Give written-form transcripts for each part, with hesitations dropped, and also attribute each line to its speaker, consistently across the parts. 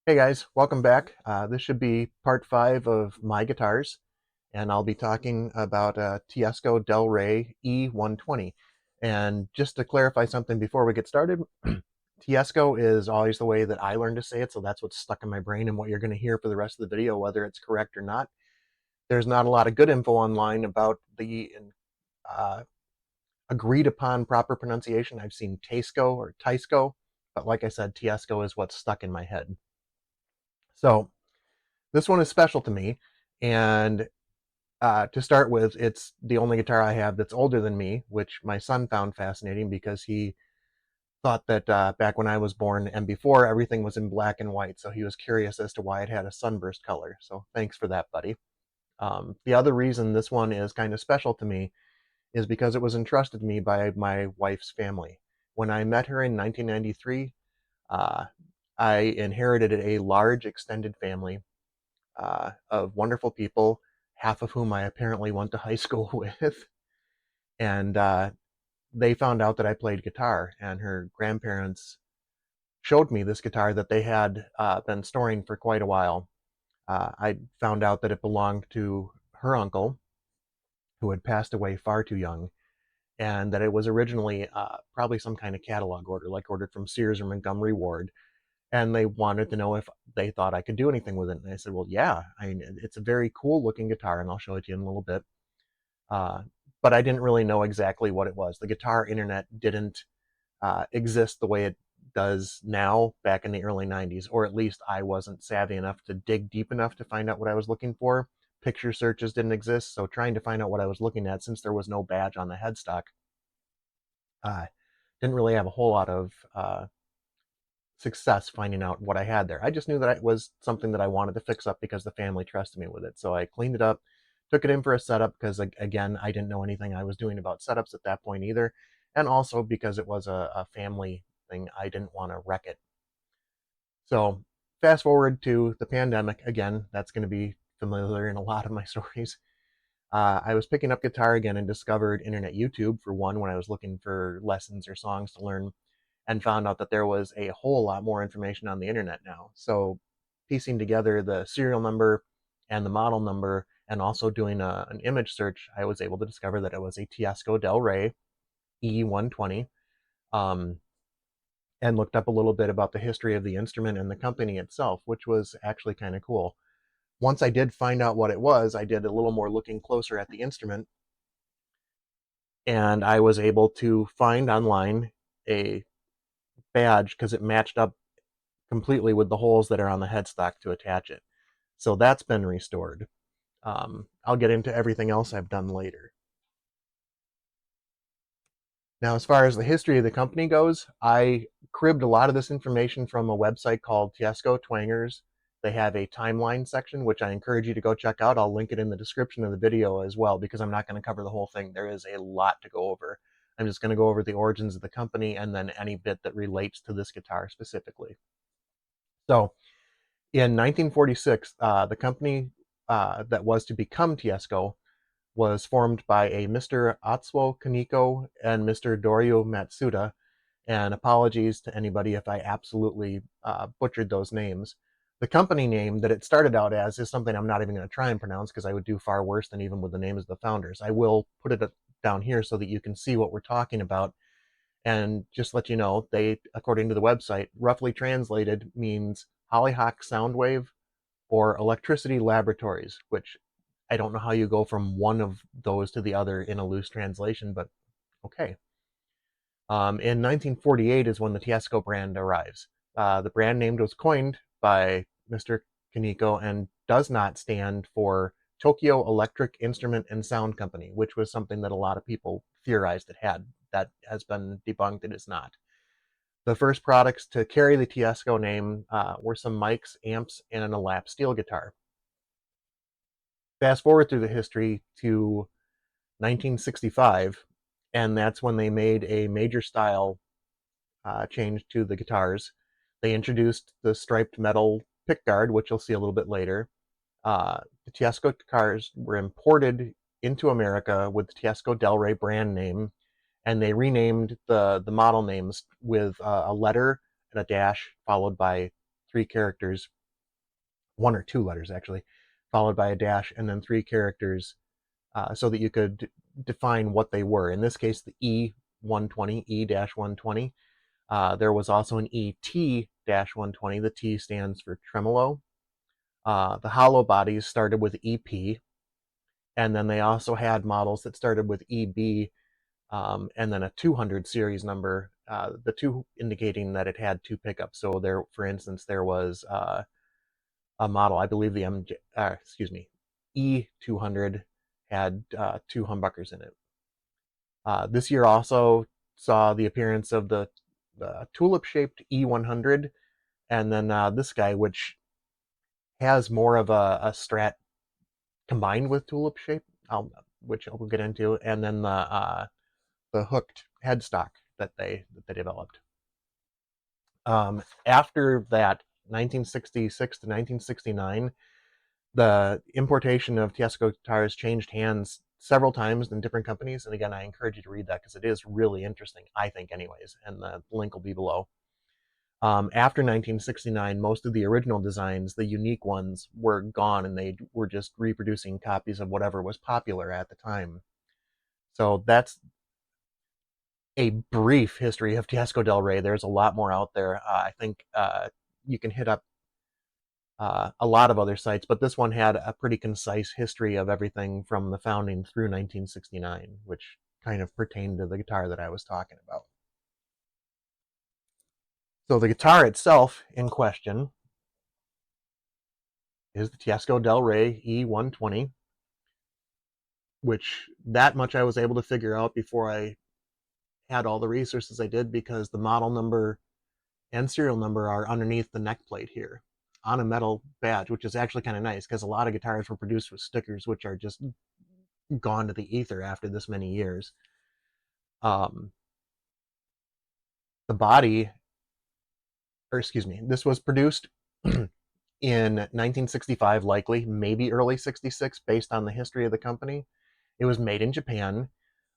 Speaker 1: Hey guys, welcome back. This should be part 5 of my guitars, and I'll be talking about Teisco Del Rey E-120. And just to clarify something before we get started, Teisco is always the way that I learned to say it, so that's what's stuck in my brain and what you're going to hear for the rest of the video, whether it's correct or not. There's not a lot of good info online about the uh, agreed upon proper pronunciation. I've seen Teisco or Teisco, but like I said, Teisco is what's stuck in my head. So this one is special to me, and to start with, it's the only guitar I have that's older than me, which my son found fascinating because he thought that back when I was born and before, everything was in black and white, so he was curious as to why it had a sunburst color. So thanks for that, buddy. The other reason this one is kind of special to me is because it was entrusted to me by my wife's family. When I met her in 1993, uh, I inherited a large extended family of wonderful people, half of whom I apparently went to high school with. And they found out that I played guitar, and her grandparents showed me this guitar that they had been storing for quite a while. I found out that it belonged to her uncle, who had passed away far too young, and that it was originally probably some kind of catalog order, like ordered from Sears or Montgomery Ward. And they wanted to know if they thought I could do anything with it. And I said, well, yeah, I mean, it's a very cool looking guitar, and I'll show it to you in a little bit. Uh, but I didn't really know exactly what it was. The guitar internet didn't exist the way it does now back in the early 90s, or at least I wasn't savvy enough to dig deep enough to find out what I was looking for. Picture searches didn't exist, so trying to find out what I was looking at, since there was no badge on the headstock, uh, didn't really have a whole lot of success finding out what I had there. I just knew that it was something that I wanted to fix up because the family trusted me with it. So I cleaned it up, took it in for a setup because, again, I didn't know anything I was doing about setups at that point either. And also because it was a family thing, I didn't want to wreck it. So fast forward to the pandemic. Again, that's going to be familiar in a lot of my stories. I was picking up guitar again and discovered internet YouTube, for one, when I was looking for lessons or songs to learn, and found out that there was a whole lot more information on the internet now. So piecing together the serial number and the model number, and also doing an image search, I was able to discover that it was a Teisco Del Rey E-120, um, and looked up a little bit about the history of the instrument and the company itself, which was actually kind of cool. Once I did find out what it was, I did a little more looking closer at the instrument, and I was able to find online a badge because it matched up completely with the holes that are on the headstock to attach it. So that's been restored. I'll get into everything else I've done later. Now, as far as the history of the company goes, I cribbed a lot of this information from a website called Teisco Twangers. They have a timeline section, which I encourage you to go check out. I'll link it in the description of the video as well, because I'm not going to cover the whole thing. There is a lot to go over. I'm just going to go over the origins of the company and then any bit that relates to this guitar specifically. So, in 1946, the company that was to become Teisco was formed by a Mr. Atsuo Kaneko and Mr. Dorio Matsuda. And apologies to anybody if I absolutely butchered those names. The company name that it started out as is something I'm not even going to try and pronounce, because I would do far worse than even with the names of the founders. I will put it down here so that you can see what we're talking about. And just let you know, they, according to the website, roughly translated means Hollyhock Soundwave or Electricity Laboratories, which I don't know how you go from one of those to the other in a loose translation, but okay. In 1948 is when the Teisco brand arrives. The brand name was coined by Mr. Kaneko and does not stand for Tokyo Electric Instrument and Sound Company, which was something that a lot of people theorized it had. That has been debunked. It is not. The first products to carry the Teisco name were some mics, amps, and a lap steel guitar. Fast forward through the history to 1965, and that's when they made a major style change to the guitars. They introduced the striped metal pickguard, which you'll see a little bit later. The Teisco guitars were imported into America with the Teisco Del Rey brand name, and they renamed the model names with a letter and a dash followed by 3 characters one or two letters actually, followed by a dash, and then 3 characters, so that you could define what they were. In this case, the E-120, E-120. There was also an ET-120. The T stands for tremolo. The hollow bodies started with EP, and then they also had models that started with EB, and then a 200 series number, the 2 indicating that it had 2 pickups. So there, for instance, there was a model, I believe the E200 had 2 humbuckers in it. This year also saw the appearance of the tulip-shaped E100, and then this guy, which has more of a strat combined with tulip shape, which I'll get into, and then the hooked headstock that they developed. After that, 1966 to 1969, the importation of Teisco guitars changed hands several times in different companies. And again, I encourage you to read that because it is really interesting, I think, anyways. And the link will be below. After 1969, most of the original designs, the unique ones, were gone, and they were just reproducing copies of whatever was popular at the time. So that's a brief history of Teisco Del Rey. There's a lot more out there. I think you can hit up a lot of other sites, but this one had a pretty concise history of everything from the founding through 1969, which kind of pertained to the guitar that I was talking about. So the guitar itself in question is the Teisco Del Rey E-120, which that much I was able to figure out before I had all the resources I did, because the model number and serial number are underneath the neck plate here on a metal badge, which is actually kind of nice because a lot of guitars were produced with stickers, which are just gone to the ether after this many years. The body, or excuse me, this was produced in 1965, likely, maybe early 66, based on the history of the company. It was made in Japan.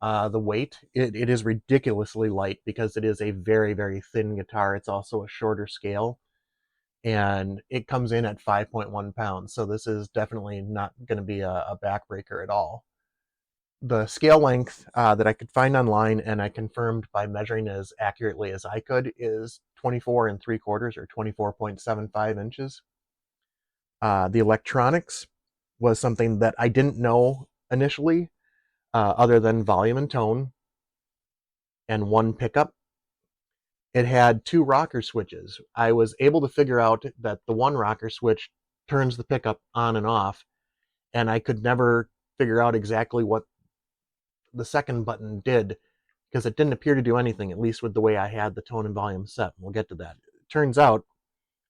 Speaker 1: The weight, it is ridiculously light because it is a very, very thin guitar. It's also a shorter scale, and it comes in at 5.1 pounds. So this is definitely not going to be a backbreaker at all. The scale length that I could find online, and I confirmed by measuring as accurately as I could, is 24 3/4 or 24.75 inches. The electronics was something that I didn't know initially, other than volume and tone and 1 pickup. It had 2 rocker switches. I was able to figure out that the 1 rocker switch turns the pickup on and off, and I could never figure out exactly what the second button did, because it didn't appear to do anything, at least with the way I had the tone and volume set. We'll get to that. It turns out,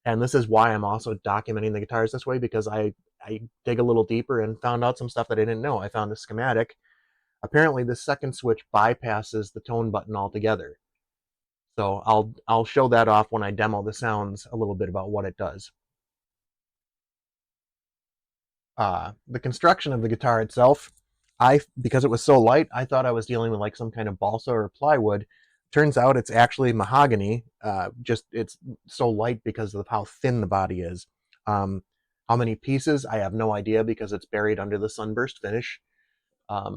Speaker 1: and this is why I'm also documenting the guitars this way, because I dig a little deeper and found out some stuff that I didn't know. I found a schematic. Apparently, the second switch bypasses the tone button altogether. So I'll show that off when I demo the sounds a little bit about what it does. The construction of the guitar itself, because it was so light, I thought I was dealing with like some kind of balsa or plywood. Turns out it's actually mahogany. Just it's so light because of how thin the body is. How many pieces, I have no idea, because it's buried under the sunburst finish.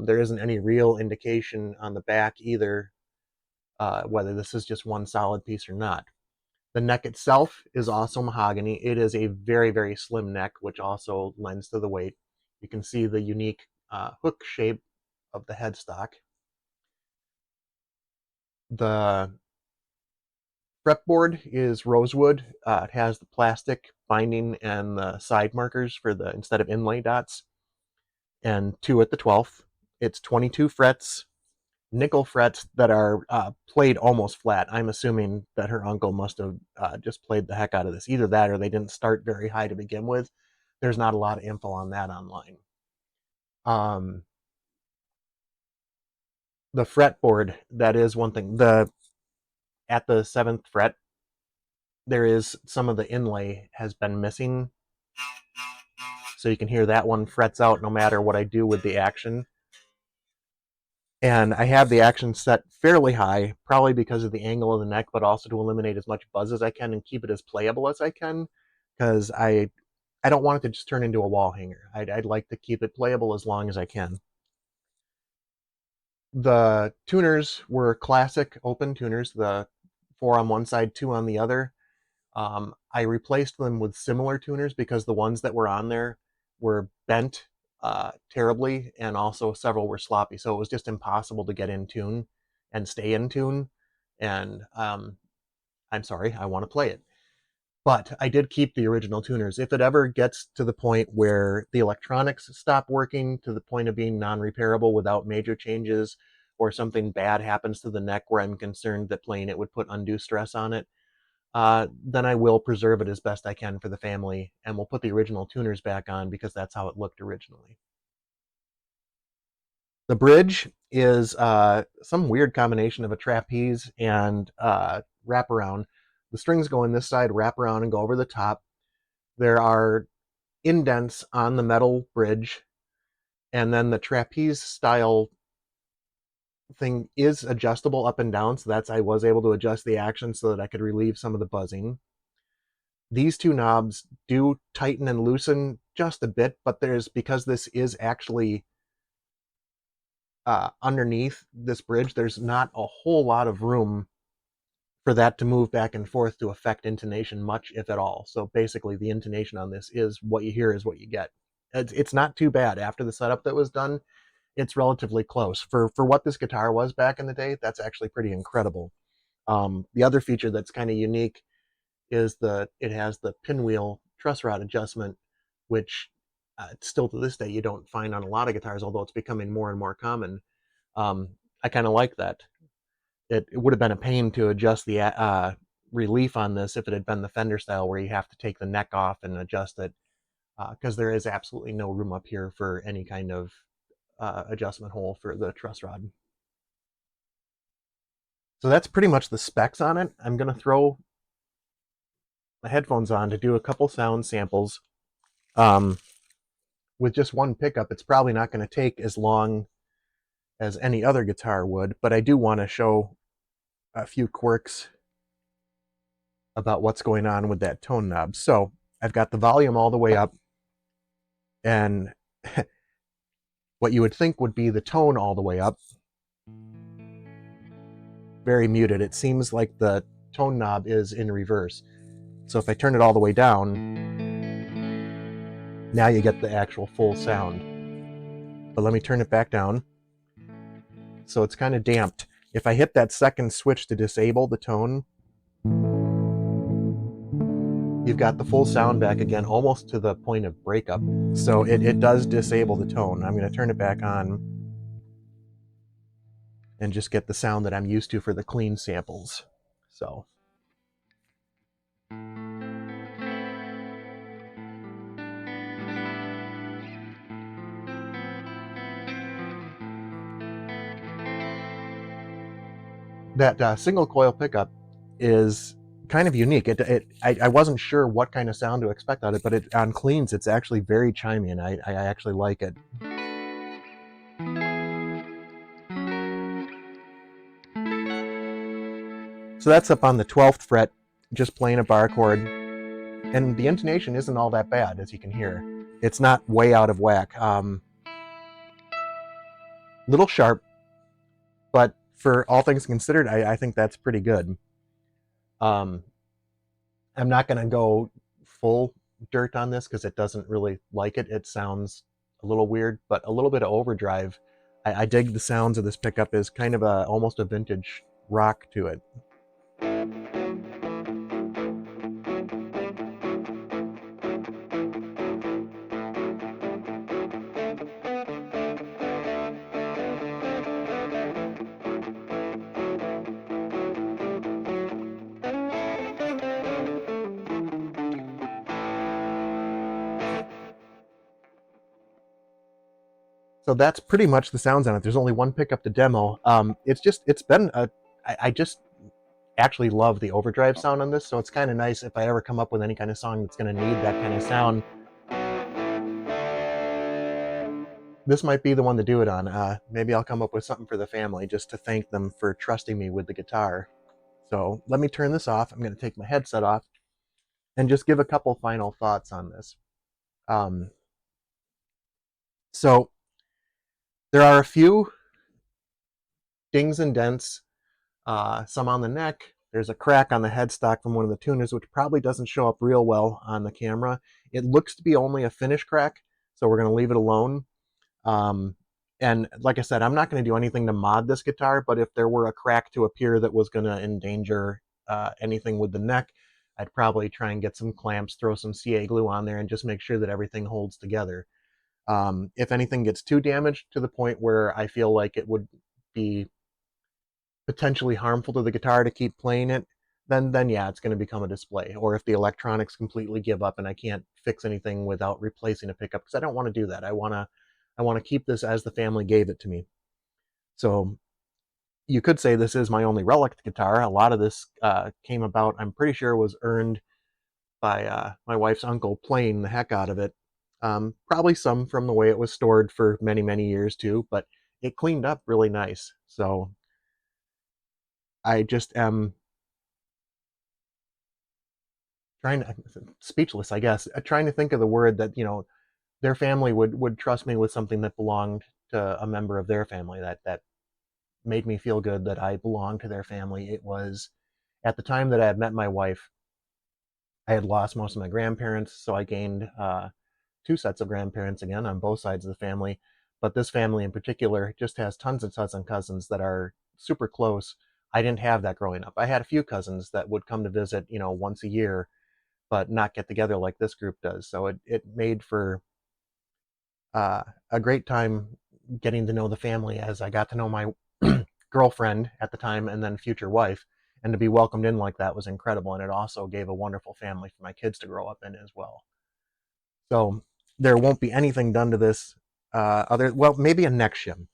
Speaker 1: There isn't any real indication on the back either, whether this is just one solid piece or not. The neck itself is also mahogany. It is a very, very slim neck, which also lends to the weight. You can see the unique hook shape of the headstock. The fretboard is rosewood. It has the plastic binding and the side markers for the, instead of inlay dots, and 2 at the 12th. It's 22 frets, nickel frets that are played almost flat. I'm assuming that her uncle must have just played the heck out of this. Either that or they didn't start very high to begin with. There's not a lot of info on that online. The fretboard, that is one thing. At the 7th fret, there is some of the inlay has been missing. So you can hear that one frets out no matter what I do with the action. And I have the action set fairly high, probably because of the angle of the neck, but also to eliminate as much buzz as I can and keep it as playable as I can, because I I don't want it to just turn into a wall hanger. I'd like to keep it playable as long as I can. The tuners were classic open tuners, the 4 on one side, 2 on the other. I replaced them with similar tuners because the ones that were on there were bent terribly, and also several were sloppy. So it was just impossible to get in tune and stay in tune. And I'm sorry, I want to play it. But I did keep the original tuners. If it ever gets to the point where the electronics stop working to the point of being non-repairable without major changes, or something bad happens to the neck where I'm concerned that playing it would put undue stress on it, then I will preserve it as best I can for the family, and we'll put the original tuners back on because that's how it looked originally. The bridge is some weird combination of a trapeze and wraparound. The strings go in this side, wrap around, and go over the top. There are indents on the metal bridge, and then the trapeze style thing is adjustable up and down, so I was able to adjust the action so that I could relieve some of the buzzing. These two knobs do tighten and loosen just a bit, but because this is actually underneath this bridge, there's not a whole lot of room for that to move back and forth to affect intonation much, if at all. So basically, the intonation on this is what you hear is what you get. It's not too bad. After the setup that was done, it's relatively close. For what this guitar was back in the day, that's actually pretty incredible. The other feature that's kind of unique is it has the pinwheel truss rod adjustment, which still to this day you don't find on a lot of guitars, although it's becoming more and more common. I kind of like that. It would have been a pain to adjust the relief on this if it had been the Fender style, where you have to take the neck off and adjust it, because there is absolutely no room up here for any kind of adjustment hole for the truss rod. So that's pretty much the specs on it. I'm going to throw my headphones on to do a couple sound samples. With just one pickup, it's probably not going to take as long as any other guitar would, but I do want to show a few quirks about what's going on with that tone knob. So I've got the volume all the way up, and what you would think would be the tone all the way up, very muted. It seems like the tone knob is in reverse. So if I turn it all the way down, now you get the actual full sound. But let me turn it back down. So it's kind of damped. If I hit that second switch to disable the tone, you've got the full sound back again, almost to the point of breakup. So it does disable the tone. I'm going to turn it back on and just get the sound that I'm used to for the clean samples. So that single coil pickup is kind of unique. I wasn't sure what kind of sound to expect out of it, but on cleans, it's actually very chimey, and I actually like it. So that's up on the 12th fret, just playing a bar chord, and the intonation isn't all that bad, as you can hear. It's not way out of whack. Little sharp, but for all things considered, I think that's pretty good. I'm not going to go full dirt on this because it doesn't really like it. It sounds a little weird, but a little bit of overdrive. I dig the sounds of this pickup. Is kind of almost a vintage rock to it. So that's pretty much the sounds on it. There's only one pickup to demo. It's been I just actually love the overdrive sound on this, so it's kind of nice if I ever come up with any kind of song that's going to need that kind of sound. This might be the one to do it on. Maybe I'll come up with something for the family just to thank them for trusting me with the guitar. So let me turn this off. I'm going to take my headset off and just give a couple final thoughts on this. Um, so there are a few dings and dents, some on the neck. There's a crack on the headstock from one of the tuners, which probably doesn't show up real well on the camera. It looks to be only a finish crack, so we're going to leave it alone. Um, and like I said, I'm not going to do anything to mod this guitar, but if there were a crack to appear that was going to endanger anything with the neck, I'd probably try and get some clamps, throw some CA glue on there, and just make sure that everything holds together. If anything gets too damaged to the point where I feel like it would be potentially harmful to the guitar to keep playing it, then yeah, it's going to become a display. Or if the electronics completely give up and I can't fix anything without replacing a pickup, because I don't want to do that. I want to keep this as the family gave it to me. So you could say this is my only relic guitar. A lot of this came about, I'm pretty sure, was earned by my wife's uncle playing the heck out of it. Probably some from the way it was stored for many, many years too, but it cleaned up really nice. So I just am trying to, speechless, I guess, trying to think of the word that, their family would trust me with something that belonged to a member of their family, that made me feel good that I belonged to their family. It was at the time that I had met my wife, I had lost most of my grandparents, so I gained two sets of grandparents again on both sides of the family. But this family in particular just has tons and tons of cousins that are super close. I didn't have that growing up. I had a few cousins that would come to visit, once a year, but not get together like this group does. So it made for uh, a great time getting to know the family as I got to know my girlfriend at the time and then future wife. And to be welcomed in like that was incredible. And it also gave a wonderful family for my kids to grow up in as well. So there won't be anything done to this well, maybe a neck shim.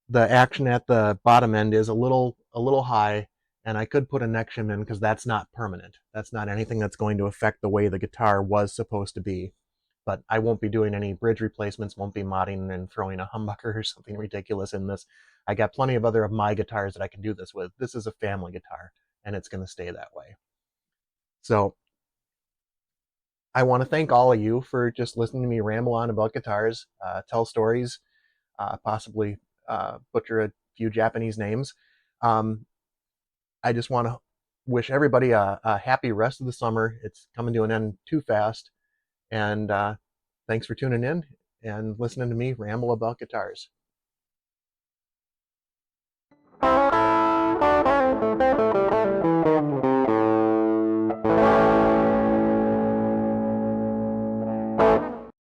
Speaker 1: The action at the bottom end is a little high, and I could put a neck shim in because that's not permanent. That's not anything that's going to affect the way the guitar was supposed to be. But I won't be doing any bridge replacements, won't be modding and throwing a humbucker or something ridiculous in this. I got plenty of other of my guitars that I can do this with. This is a family guitar, and it's going to stay that way. So I want to thank all of you for just listening to me ramble on about guitars, tell stories, possibly butcher a few Japanese names. Um, I just want to wish everybody a happy rest of the summer. It's coming to an end too fast. And thanks for tuning in and listening to me ramble about guitars.